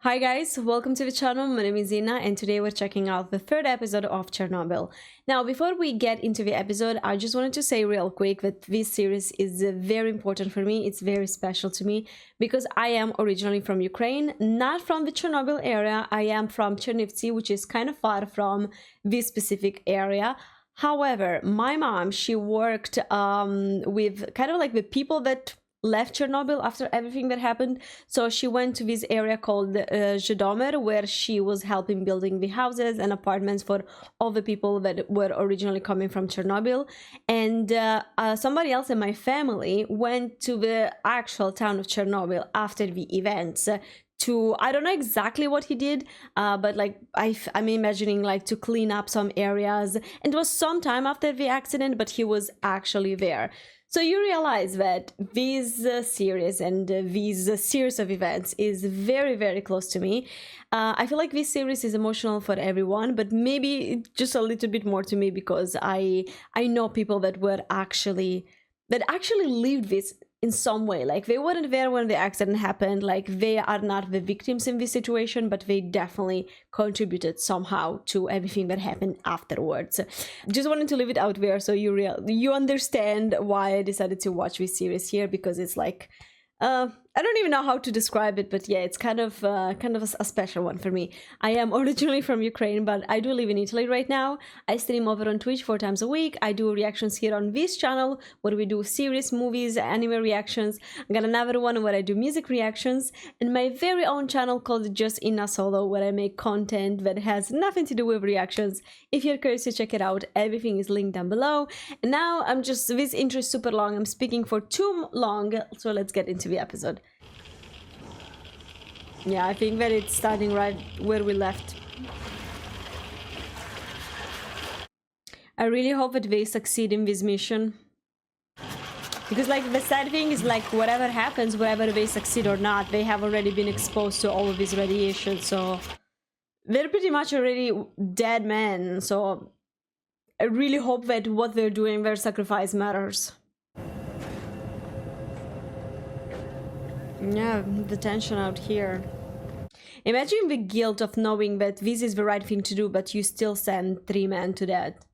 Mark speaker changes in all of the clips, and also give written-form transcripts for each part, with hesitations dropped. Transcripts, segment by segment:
Speaker 1: Hi guys, welcome to the channel. My name is Zina and today we're checking out the third episode of Chernobyl. Now, before we get into the episode, I just wanted to say real quick that this series is very important for me. It's very special to me because I am originally from Ukraine, not from the Chernobyl area. I am from Chernivtsi, which is kind of far from this specific area. However, my mom, she worked with kind of like the people that left Chernobyl after everything that happened. So she went to this area called Zhytomyr, where she was helping building the houses and apartments for all the people that were originally coming from Chernobyl. And somebody else in my family went to the actual town of Chernobyl after the events to, I don't know exactly what he did, but like I'm imagining like to clean up some areas. And it was some time after the accident, but he was actually there. So you realize that this series and this series of events is very, very close to me. I feel like this series is emotional for everyone, but maybe just a little bit more to me because I know people that actually lived this in some way. Like they weren't there when the accident happened, like they are not the victims in this situation, but they definitely contributed somehow to everything that happened afterwards. Just wanted to leave it out there so you understand why I decided to watch this series here, because it's like I don't even know how to describe it, but yeah, it's kind of a special one for me. I am originally from Ukraine, but I do live in Italy right now. I stream over on Twitch 4 times a week. I do reactions here on this channel where we do series, movies, anime reactions. I got another one where I do music reactions, and my very own channel called Just Inna Solo, where I make content that has nothing to do with reactions. If you're curious to check it out, everything is linked down below. And now this intro is super long. I'm speaking for too long, so let's get into the episode. Yeah, I think that it's starting right where we left. I really hope that they succeed in this mission. Because like the sad thing is like whatever happens, whether they succeed or not, they have already been exposed to all of this radiation, so they're pretty much already dead men. So I really hope that what they're doing, their sacrifice matters. Yeah, the tension out here. Imagine the guilt of knowing that this is the right thing to do, but you still send 3 men to death.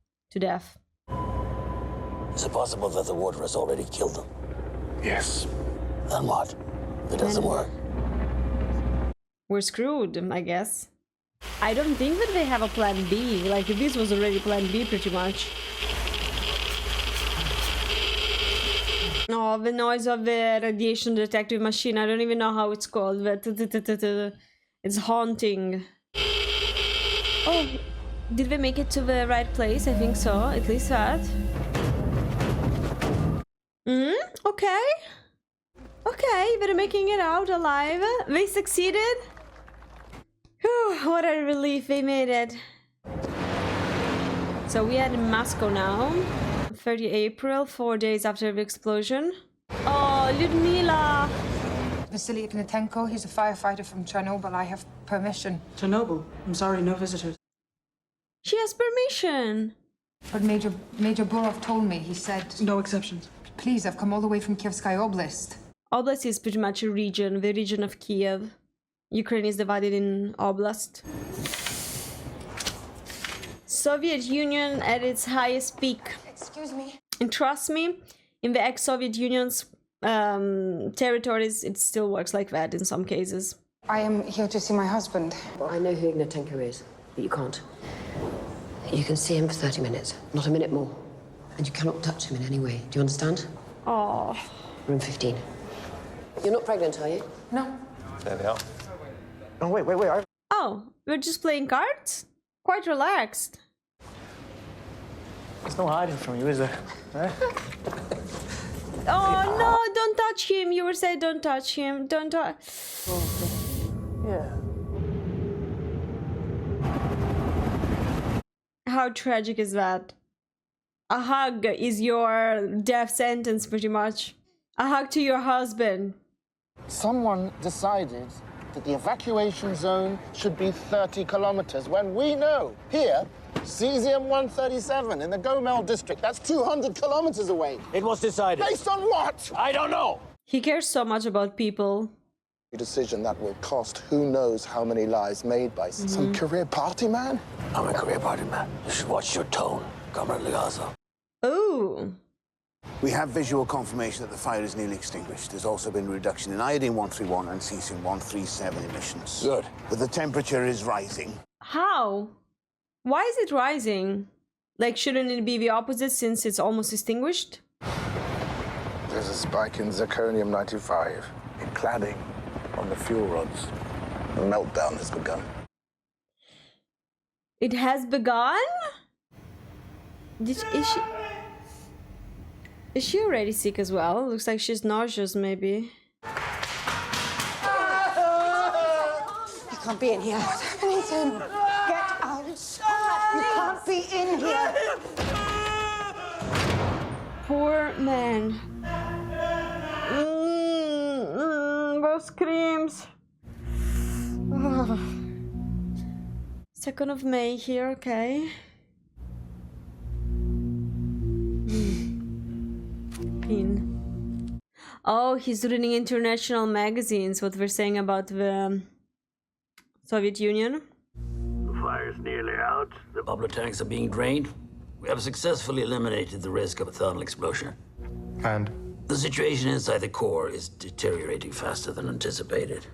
Speaker 2: Is it possible that the water has already killed them?
Speaker 3: Yes.
Speaker 2: Then what? If it doesn't work?
Speaker 1: We're screwed, I guess. I don't think that they have a plan B. Like, this was already plan B pretty much. Oh, the noise of the radiation detective machine. I don't even know how it's called, but it's haunting. Oh, did we make it to the right place? I think so, at least that. Okay. Okay, they're making it out alive. They succeeded. Whew, what a relief, they made it. So we are in Moscow now. 30 April, 4 days after the explosion. Oh, Ludmilla!
Speaker 4: Vasily Ignatenko, he's a firefighter from Chernobyl. I have permission.
Speaker 5: Chernobyl? I'm sorry, no visitors.
Speaker 1: She has permission.
Speaker 4: But Major Burov told me, he said...
Speaker 5: No exceptions.
Speaker 4: Please, I've come all the way from Kievskaya Oblast.
Speaker 1: Oblast is pretty much a region, the region of Kiev. Ukraine is divided in oblast. Soviet Union at its highest peak.
Speaker 4: Excuse me.
Speaker 1: And trust me, in the ex-Soviet Union's territories, it still works like that in some cases.
Speaker 4: I am here to see my husband.
Speaker 6: Well, I know who Ignatenko is, but you can't. You can see him for 30 minutes, not a minute more. And you cannot touch him in any way. Do you understand?
Speaker 1: Oh.
Speaker 6: Room 15. You're not pregnant, are you?
Speaker 4: No.
Speaker 3: There they are. Oh, wait.
Speaker 1: Oh, we're just playing cards? Quite relaxed.
Speaker 3: There's no hiding from you, is there?
Speaker 1: Oh no, don't touch him. You were saying don't touch him. Don't touch.
Speaker 3: Yeah.
Speaker 1: How tragic is that? A hug is your death sentence, pretty much. A hug to your husband.
Speaker 7: Someone decided that the evacuation zone should be 30 kilometers when we know here, Cesium-137 in the Gomel district, that's 200 kilometers away.
Speaker 2: It was decided.
Speaker 7: Based on what?
Speaker 2: I don't know.
Speaker 1: He cares so much about people.
Speaker 7: decision that will cost who knows how many lives made by some career party man.
Speaker 2: I'm a career party man. You should watch your tone, Comrade Legazo.
Speaker 1: Oh.
Speaker 8: We have visual confirmation that the fire is nearly extinguished. There's also been a reduction in iodine-131 and cesium-137 emissions.
Speaker 2: Good.
Speaker 8: But the temperature is rising.
Speaker 1: How? Why is it rising? Like, shouldn't it be the opposite since it's almost extinguished?
Speaker 7: There's a spike in zirconium-95 in cladding on the fuel rods. The meltdown has begun.
Speaker 1: It has begun? Is she already sick as well? Looks like she's nauseous, maybe.
Speaker 4: You can't be in here. Nathan, get out. You can't be in here.
Speaker 1: Poor man. Those screams. Oh. 2nd of May here, okay. Pin. Oh, he's reading international magazines, what we're saying about the Soviet Union.
Speaker 2: The fire's nearly out. The bubbler tanks are being drained. We have successfully eliminated the risk of a thermal explosion.
Speaker 3: And?
Speaker 2: The situation inside the core is deteriorating faster than anticipated.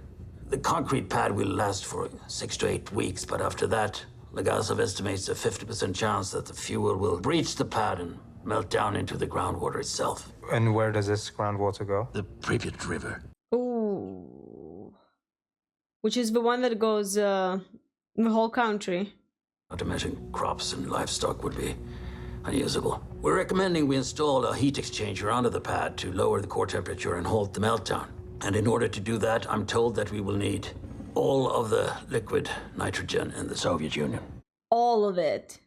Speaker 2: The concrete pad will last for 6 to 8 weeks, but after that, Legasov estimates a 50% chance that the fuel will breach the pad and melt down into the groundwater itself.
Speaker 3: And where does this groundwater go?
Speaker 2: The Pripyat River.
Speaker 1: Ooh. Which is the one that goes the whole country.
Speaker 2: Not to mention crops and livestock would be unusable. We're recommending we install a heat exchanger onto the pad to lower the core temperature and halt the meltdown. And in order to do that, I'm told that we will need all of the liquid nitrogen in the Soviet Union.
Speaker 1: All of it.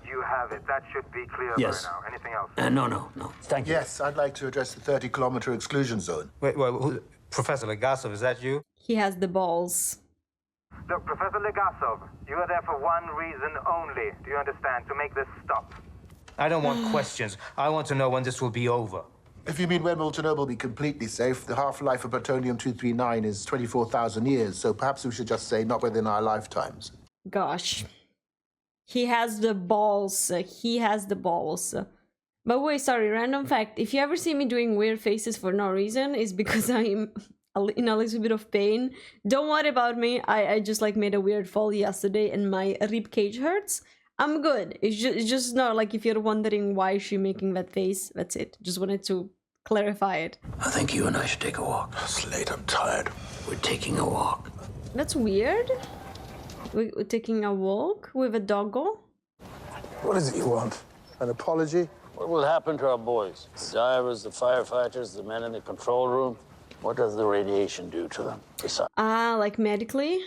Speaker 9: You have it. That should be clear
Speaker 2: Yes.
Speaker 9: by now. Anything else?
Speaker 2: No. Thank you.
Speaker 7: Yes, I'd like to address the 30-kilometer exclusion zone.
Speaker 3: Wait, Professor Legasov, is that you?
Speaker 1: He has the balls.
Speaker 9: Look, Professor Legasov, you are there for one reason only. Do you understand? To make this stop.
Speaker 3: I don't want questions. I want to know when this will be over.
Speaker 7: If you mean when will Chernobyl be completely safe, the half-life of plutonium-239 is 24,000 years, so perhaps we should just say not within our lifetimes.
Speaker 1: Gosh. He has the balls. He has the balls. But wait, sorry, random fact. If you ever see me doing weird faces for no reason, it's because I'm in a little bit of pain. Don't worry about me. I just like made a weird fall yesterday and my rib cage hurts. I'm good. It's just not like if you're wondering why is she making that face. That's it. Just wanted to clarify it.
Speaker 2: I think you and I should take a walk.
Speaker 7: It's late, I'm tired.
Speaker 2: We're taking a walk.
Speaker 1: That's weird. We're taking a walk with a doggo.
Speaker 7: What is it you want? An apology?
Speaker 2: What will happen to our boys? The divers, the firefighters, the men in the control room? What does the radiation do to them? Besides,
Speaker 1: Ah, like medically?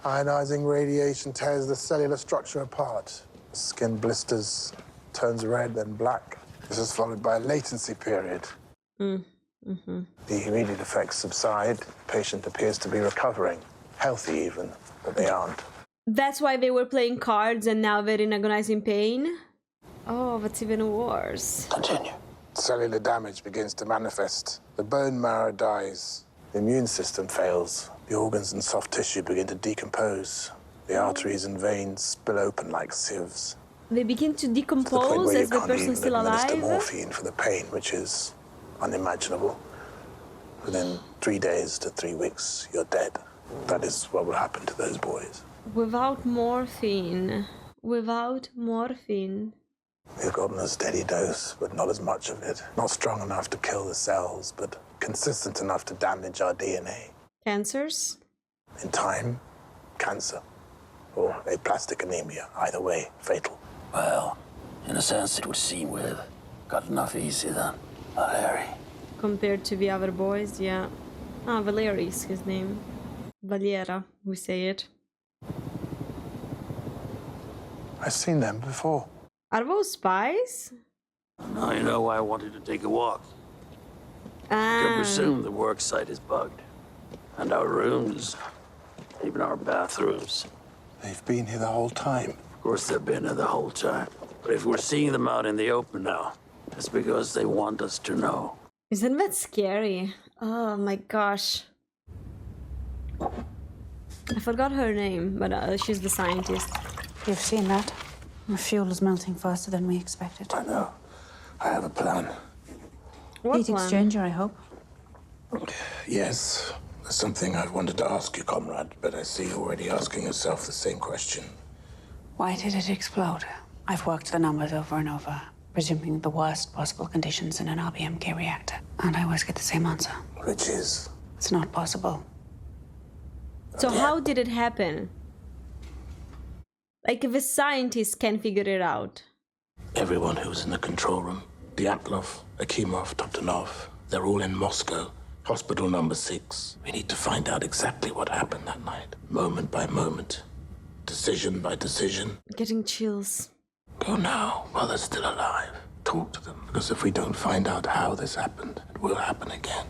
Speaker 7: Ionizing radiation tears the cellular structure apart. Skin blisters, turns red, then black. This is followed by a latency period. The immediate effects subside. The patient appears to be recovering, healthy even, but they aren't.
Speaker 1: That's why they were playing cards and now they're in agonizing pain? Oh, that's even worse.
Speaker 2: continue.
Speaker 7: Cellular damage begins to manifest. The bone marrow dies. The immune system fails. The organs and soft tissue begin to decompose. The arteries and veins spill open like sieves.
Speaker 1: They begin to
Speaker 7: To the point
Speaker 1: decompose
Speaker 7: where you
Speaker 1: as the
Speaker 7: can't
Speaker 1: person's
Speaker 7: even
Speaker 1: still
Speaker 7: administer
Speaker 1: alive?
Speaker 7: morphine for the pain, which is unimaginable. Within 3 days to 3 weeks, you're dead. That is what will happen to those boys.
Speaker 1: Without morphine. Without morphine.
Speaker 7: We've gotten a steady dose, but not as much of it. Not strong enough to kill the cells, but consistent enough to damage our DNA.
Speaker 1: Cancers?
Speaker 7: In time, cancer. Or aplastic anemia. Either way, fatal.
Speaker 2: Well, in a sense, it would seem we've got enough easy then. Not Harry.
Speaker 1: Compared to the other boys, yeah. Ah, Valeri's his name. Valera, we say it.
Speaker 7: I've seen them before.
Speaker 1: Are those spies?
Speaker 2: Now you know why I wanted to take a walk. I
Speaker 1: Ah,
Speaker 2: presume the work site is bugged. And our rooms, even our bathrooms.
Speaker 7: They've been here the whole time.
Speaker 2: Of course, they've been here the whole time. But if we're seeing them out in the open now, it's because they want us to know.
Speaker 1: isn't that scary? Oh my gosh. I forgot her name, but she's the scientist.
Speaker 5: You've seen that? The fuel is melting faster than we expected.
Speaker 7: I know. I have a plan.
Speaker 1: What
Speaker 5: Heat
Speaker 1: plan?
Speaker 5: exchanger, I hope.
Speaker 7: Yes. There's something I wanted to ask you, comrade, but I see you're already asking yourself the same question.
Speaker 5: Why did it explode? I've worked the numbers over and over, presuming the worst possible conditions in an RBMK reactor. And I always get the same answer.
Speaker 7: Which is?
Speaker 5: It's not possible.
Speaker 1: So how did it happen? Like if a scientist can figure it out.
Speaker 7: Everyone who was in the control room, Dyatlov, Akimov, Totanov, they're all in Moscow. Hospital number 6. We need to find out exactly what happened that night. Moment by moment. Decision by decision.
Speaker 1: Getting chills.
Speaker 7: Go now, while they're still alive. Talk to them, because if we don't find out how this happened, it will happen again.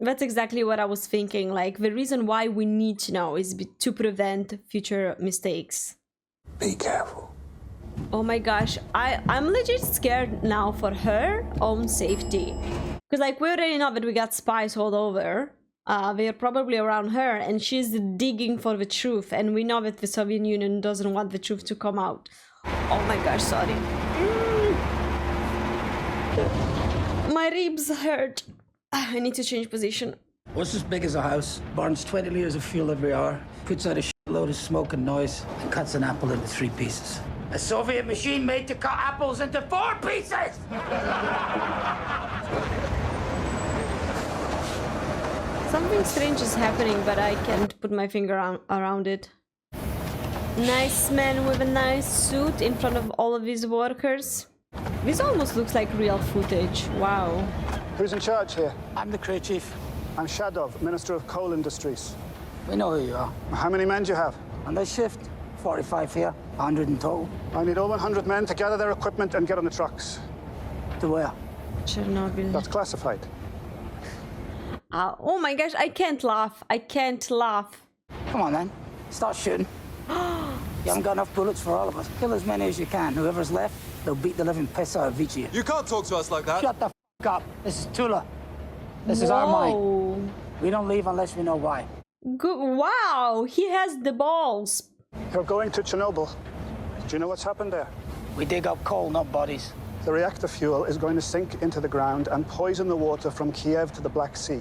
Speaker 1: That's exactly what I was thinking. Like, the reason why we need to know is to prevent future mistakes.
Speaker 7: Be careful.
Speaker 1: Oh my gosh, I'm legit scared now for her own safety. Because, like, we already know that we got spies all over. They're probably around her, and she's digging for the truth. And we know that the Soviet Union doesn't want the truth to come out. Oh my gosh, sorry. My ribs hurt. I need to change position.
Speaker 10: What's as big as a house? Burns 20 liters of fuel every hour, puts out a shitload of smoke and noise, and cuts an apple into 3 pieces. A Soviet machine made to cut apples into 4 pieces!
Speaker 1: Something strange is happening, but I can't put my finger around it. Nice man with a nice suit in front of all of these workers. This almost looks like real footage. Wow.
Speaker 11: Who's in charge here?
Speaker 10: I'm the crew chief.
Speaker 11: I'm Shadov, Minister of Coal Industries.
Speaker 10: We know who you are.
Speaker 11: How many men do you have?
Speaker 10: On this shift, 45 here, 100 in total.
Speaker 11: I need all 100 men to gather their equipment and get on the trucks.
Speaker 10: To where?
Speaker 1: Chernobyl.
Speaker 11: That's classified.
Speaker 1: Oh my gosh, I can't laugh. I can't laugh.
Speaker 10: Come on, then. Start shooting. You haven't got enough bullets for all of us. Kill as many as you can. Whoever's left, they'll beat the living piss out of each of you.
Speaker 12: You can't talk to us like that.
Speaker 10: Shut the f*** up. This is Tula. This is our mine. We don't leave unless we know why.
Speaker 1: Good. Wow, he has the balls.
Speaker 11: You're going to Chernobyl. Do you know what's happened there?
Speaker 10: We dig up coal, not bodies.
Speaker 11: The reactor fuel is going to sink into the ground and poison the water from Kiev to the Black Sea.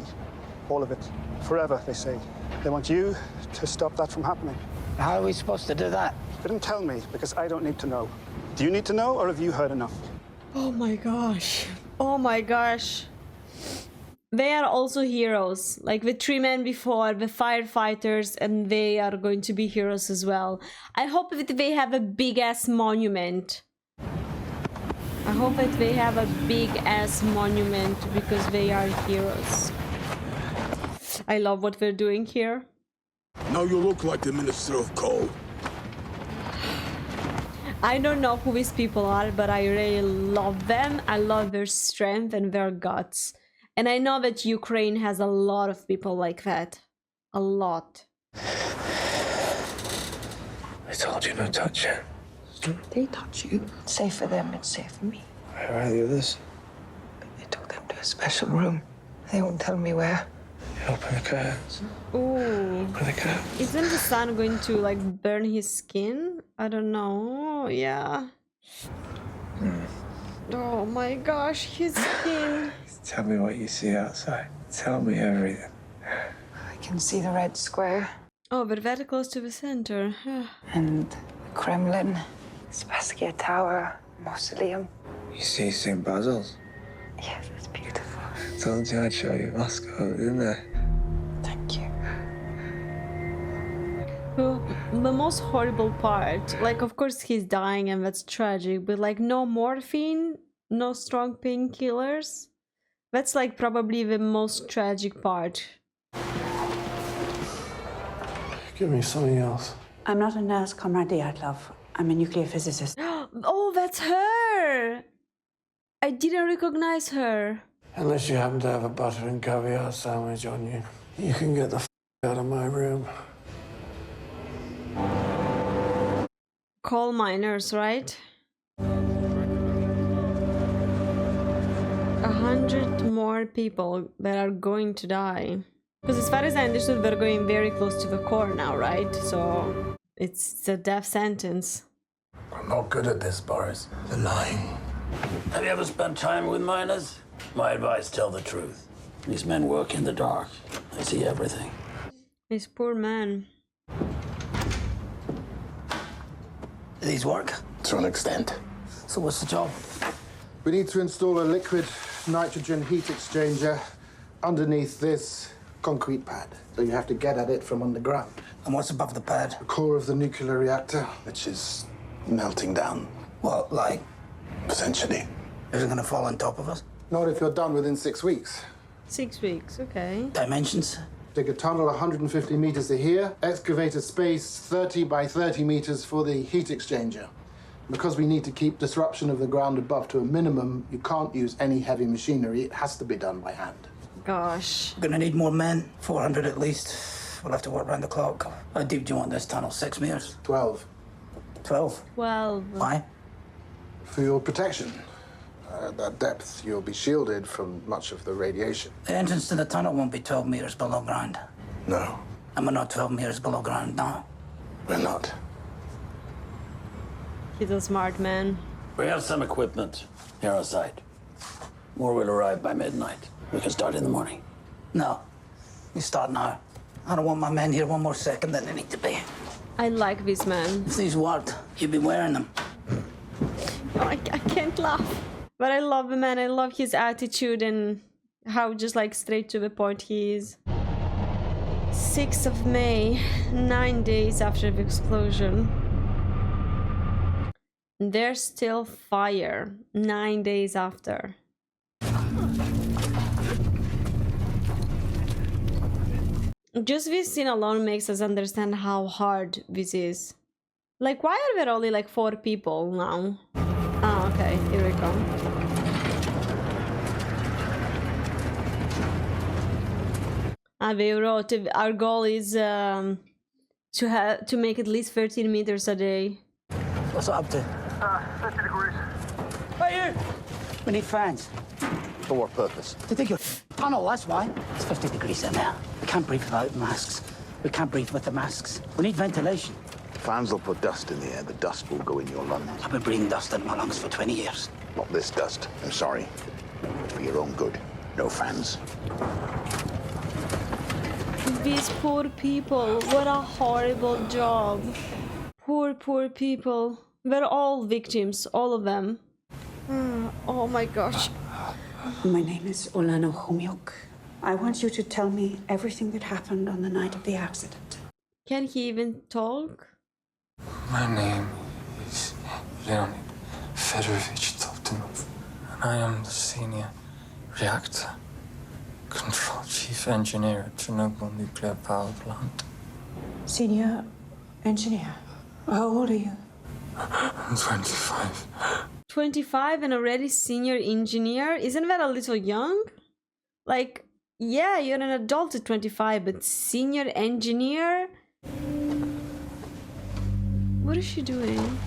Speaker 11: All of it. Forever, they say. They want you to stop that from happening.
Speaker 10: How are we supposed to do that?
Speaker 11: They didn't tell me, because I don't need to know. Do you need to know, or have you heard enough?
Speaker 1: Oh my gosh. Oh my gosh. They are also heroes. Like the 3 men before, the firefighters, and they are going to be heroes as well. I hope that they have a big-ass monument. I hope that they have a big-ass monument because they are heroes. I love what they're doing here.
Speaker 13: Now you look like the Minister of Coal.
Speaker 1: I don't know who these people are, but I really love them. I love their strength and their guts. And I know that Ukraine has a lot of people like that. A lot.
Speaker 3: I told you no touch.
Speaker 6: They touch you. It's safe for them, it's safe for me.
Speaker 3: Where are the others?
Speaker 6: They took them to a special room. They won't tell me where.
Speaker 3: You open the curtains.
Speaker 1: Ooh.
Speaker 3: Open the curtains.
Speaker 1: Isn't the sun going to like burn his skin? I don't know. Yeah. Oh my gosh, his skin.
Speaker 3: Tell me what you see outside. Tell me everything.
Speaker 6: I can see the red square.
Speaker 1: Oh, but very close to the center.
Speaker 6: And the Kremlin, Spasskaya Tower, Mausoleum.
Speaker 3: You see St. Basil's?
Speaker 6: Yes, it's beautiful.
Speaker 3: I told you I'd show you Moscow, didn't I?
Speaker 6: Thank you.
Speaker 1: Well, the most horrible part, like, of course he's dying and that's tragic, but like no morphine, no strong painkillers. That's like probably the most tragic part.
Speaker 13: Give me something else.
Speaker 5: I'm not a nurse, Comrade Dyatlov. I'm a nuclear physicist.
Speaker 1: Oh, that's her! I didn't recognize her.
Speaker 13: Unless you happen to have a butter and caviar sandwich on you, you can get the f out of my room.
Speaker 1: Coal miners, right? 100 more people that are going to die. Because as far as I understood, we're going very close to the core now, right? So it's a death sentence.
Speaker 13: I'm not good at this, Boris. The lying.
Speaker 2: Have you ever spent time with miners? My advice, tell the truth. These men work in the dark. They see everything.
Speaker 1: This poor man.
Speaker 10: Do these work?
Speaker 7: To an extent.
Speaker 10: So what's the job?
Speaker 7: We need to install a liquid nitrogen heat exchanger underneath this concrete pad. So you have to get at it from underground.
Speaker 10: And what's above the pad?
Speaker 7: The core of the nuclear reactor, which is melting down.
Speaker 10: What, like?
Speaker 7: Potentially.
Speaker 10: Is it gonna fall on top of us?
Speaker 7: Not if you're done within 6 weeks.
Speaker 1: 6 weeks, okay.
Speaker 10: Dimensions?
Speaker 7: Dig a tunnel 150 meters to here, excavate a space 30 by 30 meters for the heat exchanger. Because we need to keep disruption of the ground above to a minimum, you can't use any heavy machinery. It has to be done by hand.
Speaker 1: Gosh.
Speaker 10: Gonna need more men, 400 at least. We'll have to work round the clock. How deep do you want this tunnel? 6 meters?
Speaker 7: 12.
Speaker 10: 12?
Speaker 1: Well.
Speaker 10: Why?
Speaker 7: For your protection. At that depth, you'll be shielded from much of the radiation.
Speaker 10: The entrance to the tunnel won't be 12 meters below ground.
Speaker 7: No,
Speaker 10: And we're not 12 meters below ground now.
Speaker 7: we're not.
Speaker 1: He's a smart man.
Speaker 2: We have some equipment here on site. More will arrive by midnight. We can start in the morning.
Speaker 10: No. You start now. I don't want my men here one more second than they need to be.
Speaker 1: I like this man.
Speaker 10: If these worked, you'd be wearing them.
Speaker 1: No, I can't laugh. But I love the man. I love his attitude and how just like straight to the point he is. 6th of May, 9 days after the explosion. There's still fire 9 days after. Just this scene alone makes us understand how hard this is. Like, why are there only like 4 people now? Ah, okay, here we go. They wrote our goal is to make at least 13 meters a day.
Speaker 10: What's it up to?
Speaker 9: 50 degrees.
Speaker 10: Hey, you! We need fans.
Speaker 8: For what purpose?
Speaker 10: To dig your tunnel, that's why. It's 50 degrees in there. We can't breathe without masks. We can't breathe with the masks. We need ventilation.
Speaker 8: Fans will put dust in the air. The dust will go in your lungs.
Speaker 10: I've been breathing dust in my lungs for 20 years.
Speaker 8: Not this dust. I'm sorry. It's for your own good. No fans.
Speaker 1: These poor people, what a horrible job. Poor people. They're all victims, all of them. Oh my gosh.
Speaker 5: My name is Olano Homiok. I want you to tell me everything that happened on the night of the accident.
Speaker 1: Can he even talk?
Speaker 13: My name is Leonid Fedorovich Toltonov, and I am the senior reactor control chief engineer at Chernobyl nuclear power plant.
Speaker 5: Senior engineer. How old are you?
Speaker 13: I'm 25.
Speaker 1: 25 and already senior engineer? Isn't that a little young? Like, yeah, you're an adult at 25, but senior engineer? What is she doing?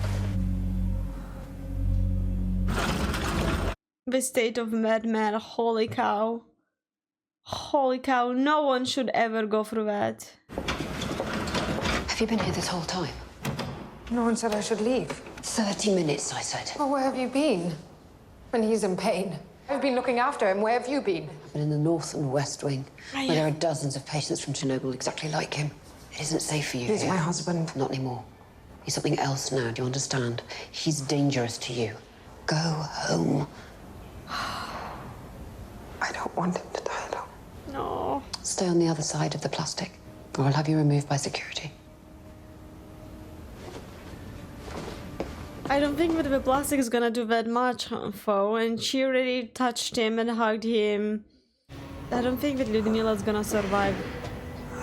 Speaker 1: The state of madman, holy cow. Holy cow, no one should ever go through that.
Speaker 6: Have you been here this whole time?
Speaker 4: No one said I should leave.
Speaker 6: 30 minutes, I said.
Speaker 4: Well, where have you been? When he's in pain. I've been looking after him. Where have you been?
Speaker 6: I've been in the north and west wing, where there are dozens of patients from Chernobyl exactly like him. It isn't safe for you
Speaker 4: He's
Speaker 6: here.
Speaker 4: my husband.
Speaker 6: Not anymore. He's something else now, do you understand? He's dangerous to you. Go home.
Speaker 4: I don't want him to die alone.
Speaker 1: No.
Speaker 6: Stay on the other side of the plastic, or I'll have you removed by security.
Speaker 1: I don't think that the plastic is gonna do that much, Fo, and she already touched him and hugged him. I don't think that Ludmilla's gonna survive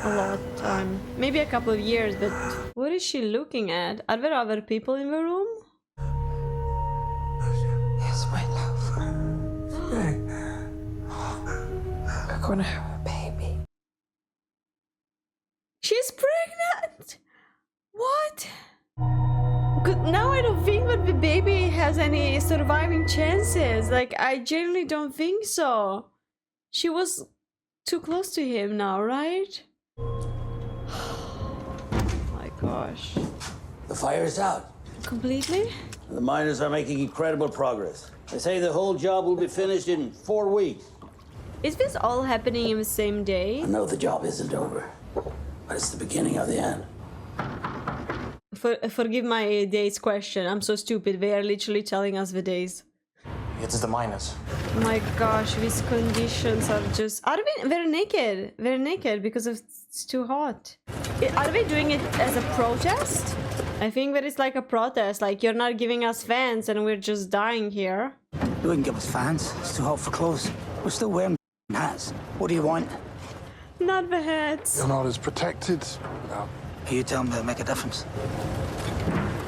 Speaker 1: a lot of time. Maybe a couple of years, but what is she looking at? Are there other people in the room?
Speaker 4: Yes, my love. We're gonna have a baby.
Speaker 1: She's pregnant! What? Now I don't think that the baby has any surviving chances. Like, I genuinely don't think so. She was too close to him now, right? My gosh.
Speaker 2: The fire is out.
Speaker 1: Completely?
Speaker 2: The miners are making incredible progress. They say the whole job will be finished in 4 weeks.
Speaker 1: Is this all happening in the same day?
Speaker 2: I know the job isn't over, but it's the beginning of the end.
Speaker 1: Forgive my days question. I'm so stupid. They are literally telling us the days.
Speaker 3: It's the miners.
Speaker 1: My gosh, these conditions are just... They're naked. They're naked because it's too hot. Are they doing it as a protest? I think that it's like a protest. Like, you're not giving us fans and we're just dying here.
Speaker 10: You wouldn't give us fans. It's too hot for clothes. We're still wearing hats. What do you want?
Speaker 1: Not the hats.
Speaker 7: You're not as protected. No.
Speaker 10: You tell them they'll make a difference.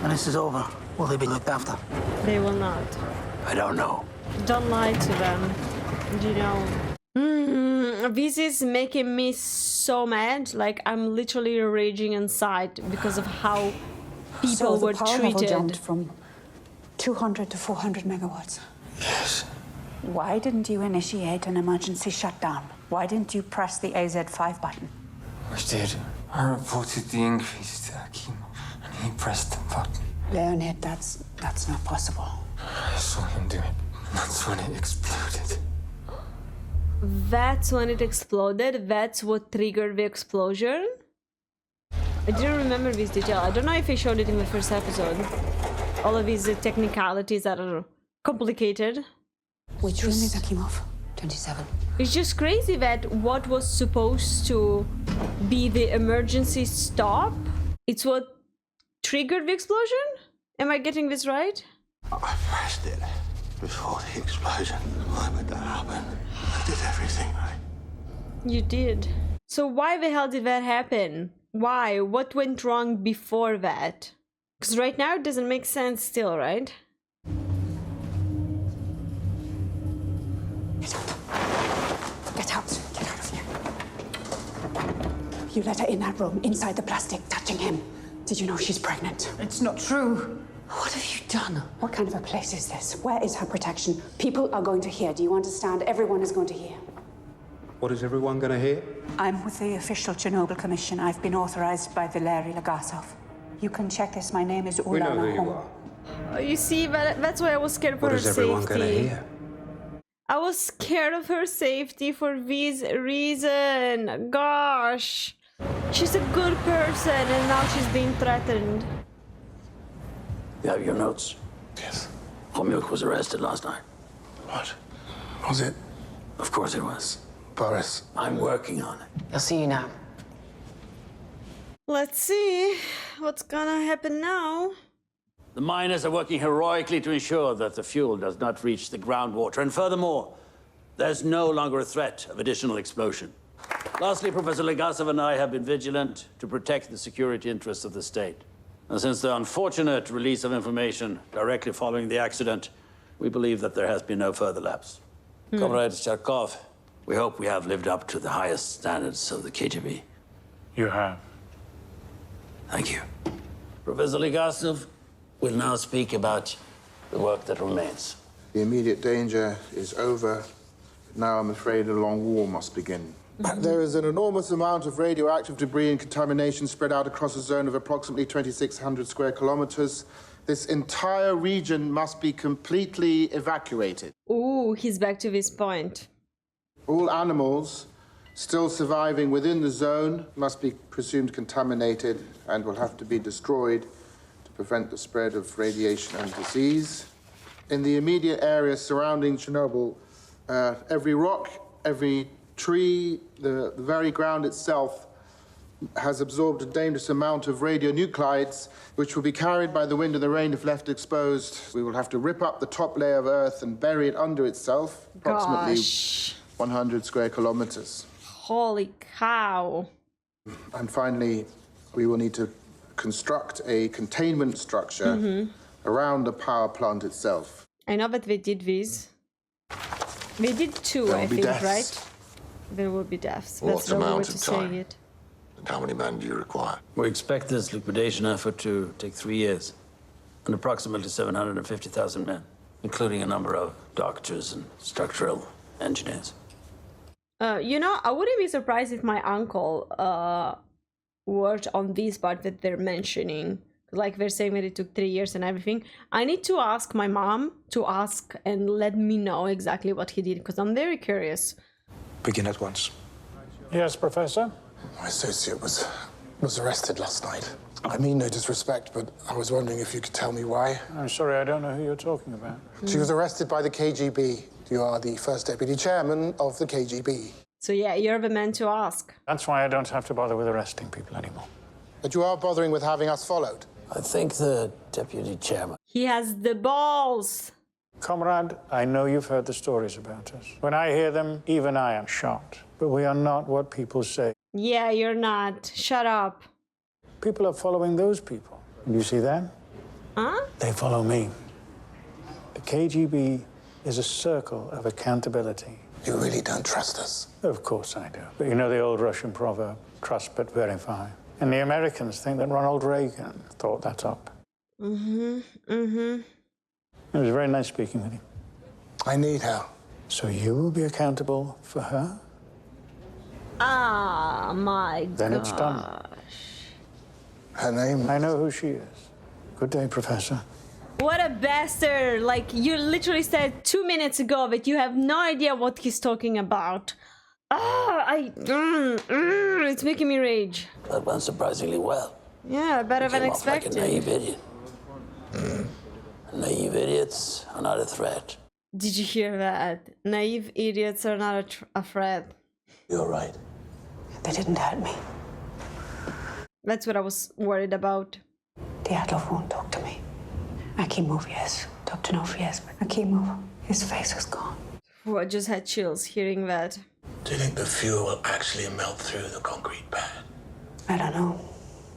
Speaker 10: When this is over, will they be looked after?
Speaker 1: They will not.
Speaker 2: I don't know.
Speaker 1: Don't lie to them. You know. This is making me so mad. Like, I'm literally raging inside because of how people were
Speaker 5: the power level
Speaker 1: treated.
Speaker 5: jumped from 200 to 400 megawatts.
Speaker 13: Yes.
Speaker 5: Why didn't you initiate an emergency shutdown? Why didn't you press the AZ5 button?
Speaker 13: I did. I reported the increase to Akim, and he pressed the button.
Speaker 5: Leonid, that's not possible.
Speaker 13: I saw him do it. That's when it exploded.
Speaker 1: That's when it exploded? That's what triggered the explosion? I didn't remember this detail. I don't know if I showed it in the first episode. All of these technicalities that are complicated.
Speaker 5: Which room is Akimov?
Speaker 6: 27.
Speaker 1: It's just crazy that what was supposed to be the emergency stop, it's what triggered the explosion? Am I getting this right?
Speaker 8: I pressed it before the explosion. Why would that happen? I did everything right.
Speaker 1: You did. So why the hell did that happen? Why? What went wrong before that? Because right now it doesn't make sense still, right?
Speaker 5: Get out. Get out of here. You let her in that room, inside the plastic, touching him. Did you know she's pregnant?
Speaker 4: It's not true.
Speaker 5: What have you done? What kind of a place is this? Where is her protection? People are going to hear. Do you understand? Everyone is going to hear.
Speaker 12: What is everyone going to hear?
Speaker 5: I'm with the official Chernobyl Commission. I've been authorized by Valery Legasov. You can check this. My name is Ulana.
Speaker 12: We know who you are.
Speaker 1: Oh, you see, that's why I was scared for
Speaker 12: What
Speaker 1: her
Speaker 12: is everyone
Speaker 1: safety.
Speaker 12: going to hear?
Speaker 1: I was scared of her safety for this reason. Gosh. She's a good person and now she's being threatened.
Speaker 2: You have your notes?
Speaker 7: Yes.
Speaker 2: Homyuk was arrested last night.
Speaker 7: What? Was it?
Speaker 2: Of course it was.
Speaker 7: Boris.
Speaker 2: I'm working on it.
Speaker 6: I'll see you now.
Speaker 1: Let's see what's gonna happen now.
Speaker 2: The miners are working heroically to ensure that the fuel does not reach the groundwater. And furthermore, there's no longer a threat of additional explosion. Lastly, Professor Legasov and I have been vigilant to protect the security interests of the state. And since the unfortunate release of information directly following the accident, we believe that there has been no further lapse. Comrade Charkov, we hope we have lived up to the highest standards of the KGB.
Speaker 3: You have.
Speaker 2: Thank you. Professor Legasov will now speak about the work that remains.
Speaker 8: The immediate danger is over. Now I'm afraid a long war must begin.
Speaker 7: There is an enormous amount of radioactive debris and contamination spread out across a zone of approximately 2,600 square kilometers. This entire region must be completely evacuated.
Speaker 1: Ooh, he's back to this point.
Speaker 7: All animals still surviving within the zone must be presumed contaminated and will have to be destroyed to prevent the spread of radiation and disease. In the immediate area surrounding Chernobyl, every rock, every tree, the very ground itself has absorbed a dangerous amount of radionuclides, which will be carried by the wind and the rain if left exposed. We will have to rip up the top layer of Earth and bury it under itself, approximately 100 square kilometers.
Speaker 1: Holy cow.
Speaker 7: And finally, we will need to construct a containment structure around the power plant itself.
Speaker 1: I know that they did this. They did two, I think, right? There will be deaths. That's the way to say it.
Speaker 8: And how many men do you require?
Speaker 2: We expect this liquidation effort to take 3 years and approximately 750,000 men, including a number of doctors and structural engineers.
Speaker 1: You know, I wouldn't be surprised if my uncle worked on this part that they're mentioning. Like they're saying that it took 3 years and everything. I need to ask my mom to ask and let me know exactly what he did, because I'm very curious.
Speaker 14: Begin at once.
Speaker 15: Yes, Professor?
Speaker 16: My associate was arrested last night. I mean no disrespect, but I was wondering if you could tell me why.
Speaker 15: I'm sorry, I don't know who you're talking about.
Speaker 16: She was arrested by the KGB. You are the first deputy chairman of the KGB.
Speaker 1: So yeah, you're the man to ask.
Speaker 15: That's why I don't have to bother with arresting people anymore.
Speaker 16: But you are bothering with having us followed.
Speaker 2: I think the deputy chairman.
Speaker 1: He has the balls.
Speaker 15: Comrade, I know you've heard the stories about us. When I hear them, even I am shocked. But we are not what people say.
Speaker 1: Yeah, you're not. Shut up.
Speaker 15: People are following those people. You see them?
Speaker 1: Huh?
Speaker 15: They follow me. The KGB is a circle of accountability.
Speaker 16: You really don't trust us?
Speaker 15: Of course I do. But you know the old Russian proverb, trust but verify. And the Americans think that Ronald Reagan thought that up.
Speaker 1: Mm-hmm. Mm-hmm.
Speaker 15: It was very nice speaking with you.
Speaker 16: I need her.
Speaker 15: So you will be accountable for her?
Speaker 1: Ah, my
Speaker 15: Then
Speaker 1: gosh.
Speaker 15: it's done.
Speaker 16: Her name?
Speaker 15: I know who she is. Good day, Professor.
Speaker 1: What a bastard! Like, you literally said 2 minutes ago that you have no idea what he's talking about. It's making me rage.
Speaker 2: That went surprisingly well.
Speaker 1: Yeah, better than
Speaker 2: Came off like
Speaker 1: expected.
Speaker 2: a naive idiot. Naive idiots are not a threat.
Speaker 1: Did you hear that? Naive idiots are not a threat.
Speaker 2: You're right.
Speaker 5: They didn't hurt me.
Speaker 1: That's what I was worried about.
Speaker 5: Dyatlov won't talk to me. Akimov, yes. Toptonov, yes. But Akimov, his face was gone.
Speaker 1: Oh, I just had chills hearing that.
Speaker 2: Do you think the fuel will actually melt through the concrete pad?
Speaker 5: I don't know.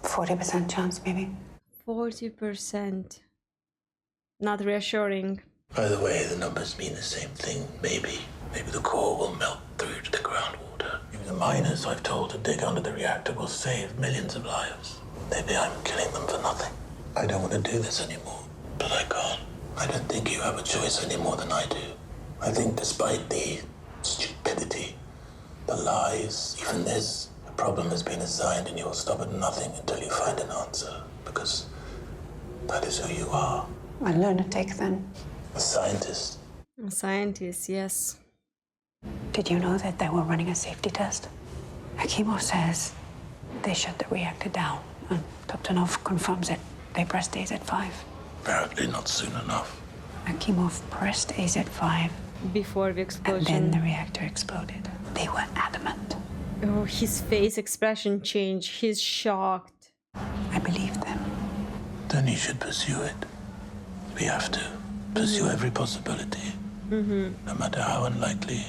Speaker 5: 40% chance, maybe.
Speaker 1: 40%. Not reassuring.
Speaker 2: By the way, the numbers mean the same thing. Maybe the core will melt through to the groundwater. Maybe the miners I've told to dig under the reactor will save millions of lives. Maybe I'm killing them for nothing. I don't want to do this anymore, but I can't. I don't think you have a choice any more than I do. I think despite the stupidity, the lies, even this, a problem has been assigned and you will stop at nothing until you find an answer, because that is who you are.
Speaker 5: A lunatic, then.
Speaker 2: A scientist.
Speaker 1: A scientist, yes.
Speaker 5: Did you know that they were running a safety test? Akimov says they shut the reactor down, and Toptonov confirms it. They pressed AZ-5.
Speaker 2: Apparently not soon enough.
Speaker 5: Akimov pressed AZ-5.
Speaker 1: Before the explosion.
Speaker 5: And then the reactor exploded. They were adamant.
Speaker 1: Oh, his face expression changed. He's shocked.
Speaker 5: I believe them.
Speaker 2: Then you should pursue it. We have to pursue every possibility.
Speaker 1: Mm-hmm.
Speaker 2: No matter how unlikely.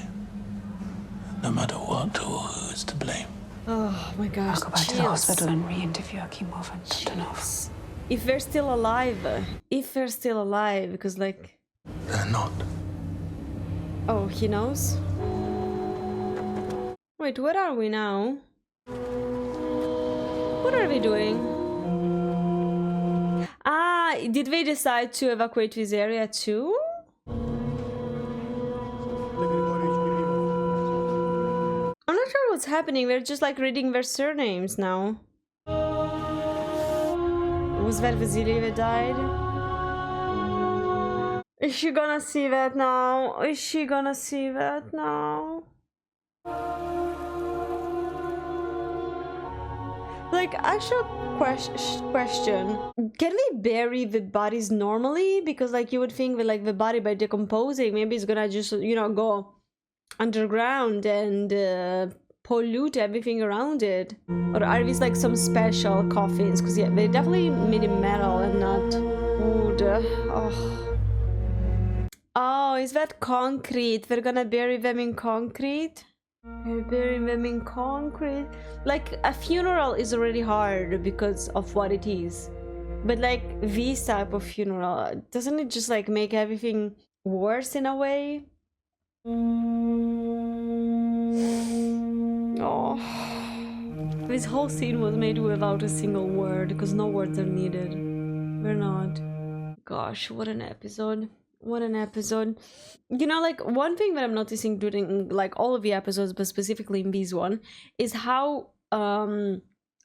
Speaker 2: No matter what or who is to blame.
Speaker 1: Oh my gosh.
Speaker 5: I'll go back to the hospital and re-interview Akimov and Toptonov.
Speaker 1: If they're still alive. If they're still alive, because like...
Speaker 2: They're not.
Speaker 1: Oh, he knows? Wait, where are we now? What are we doing? Ah, did they decide to evacuate this area too? I'm not sure what's happening. They're just like reading their surnames now. Was that Vasily that died? Is she gonna see that now? Is she gonna see that now? Like, actual question. Can we bury the bodies normally? Because like you would think that like the body by decomposing, maybe it's gonna just, you know, go underground and pollute everything around it. Or are these like some special coffins? Because yeah, they definitely made it metal and not wood. Oh, is that concrete? We're gonna bury them in concrete? We're burying them in concrete? Like, a funeral is already hard because of what it is. But like, this type of funeral, doesn't it just like make everything worse in a way? Oh. This whole scene was made without a single word, because no words are needed. We're not. Gosh, what an episode. What an episode. You know, like, one thing that I'm noticing during like all of the episodes, but specifically in this one, is how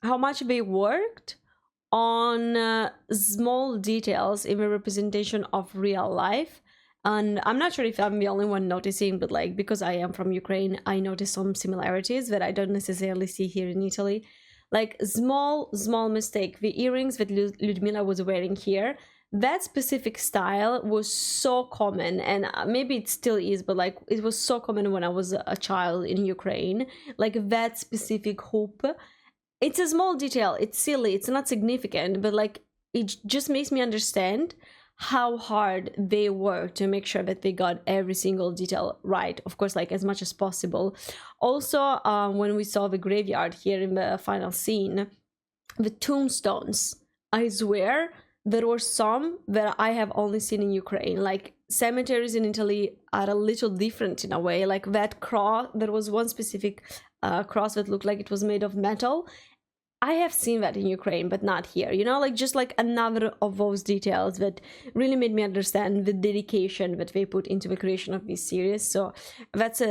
Speaker 1: much they worked on small details in the representation of real life. And I'm not sure if I'm the only one noticing, but like, because I am from Ukraine, I notice some similarities that I don't necessarily see here in Italy. Like, small mistake. The earrings that Ludmilla was wearing here, that specific style was so common, and maybe it still is, but like, it was so common when I was a child in Ukraine. Like, that specific hoop, it's a small detail, it's silly, it's not significant, but like, it just makes me understand how hard they work to make sure that they got every single detail right, of course, like, as much as possible. Also, when we saw the graveyard here in the final scene, the tombstones, I swear there were some that I have only seen in Ukraine. Like, cemeteries in Italy are a little different in a way. Like, that cross, there was one specific cross that looked like it was made of metal. I have seen that in Ukraine, but not here, you know, like, just like another of those details that really made me understand the dedication that they put into the creation of this series. So that's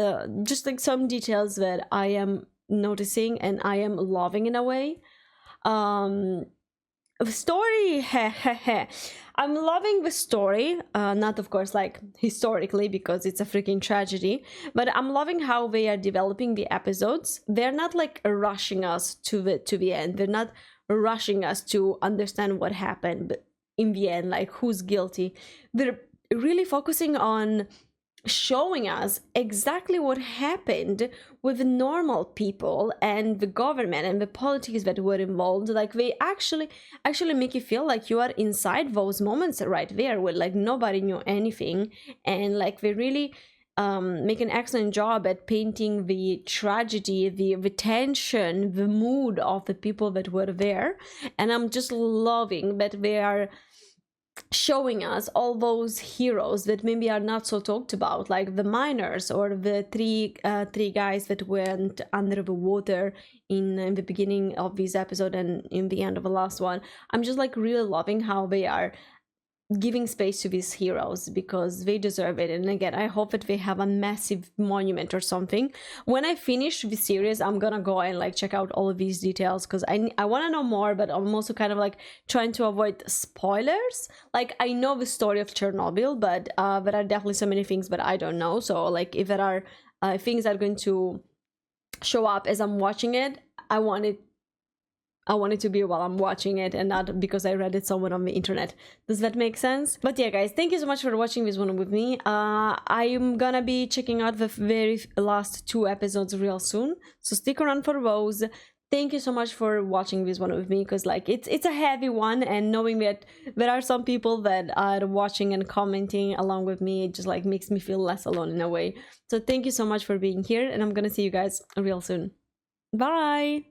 Speaker 1: just like some details that I am noticing and I am loving in a way. The story, I'm loving the story, not of course like historically, because it's a freaking tragedy, but I'm loving how they are developing the episodes. They're not like rushing us to the end. They're not rushing us to understand what happened, but in the end, like, who's guilty. They're really focusing on showing us exactly what happened with normal people and the government and the politics that were involved. Like, they actually make you feel like you are inside those moments right there, where like nobody knew anything, and like they really make an excellent job at painting the tragedy, the tension, the mood of the people that were there. And I'm just loving that they are showing us all those heroes that maybe are not so talked about, like the miners or the three guys that went under the water in the beginning of this episode and in the end of the last one. I'm just like really loving how they are giving space to these heroes, because they deserve it. And again, I hope that they have a massive monument or something. When I finish the series, I'm gonna go and like check out all of these details, because I want to know more, but I'm also kind of like trying to avoid spoilers. Like, I know the story of Chernobyl, but there are definitely so many things that I don't know. So like, if there are things that are going to show up as I'm watching it, I want it to be while I'm watching it, and not because I read it somewhere on the internet. Does that make sense? But yeah, guys, thank you so much for watching this one with me. I'm gonna be checking out the very last 2 episodes real soon, so stick around for those. Thank you so much for watching this one with me, because like, it's a heavy one, and knowing that there are some people that are watching and commenting along with me, it just like makes me feel less alone in a way. So thank you so much for being here, and I'm gonna see you guys real soon. Bye!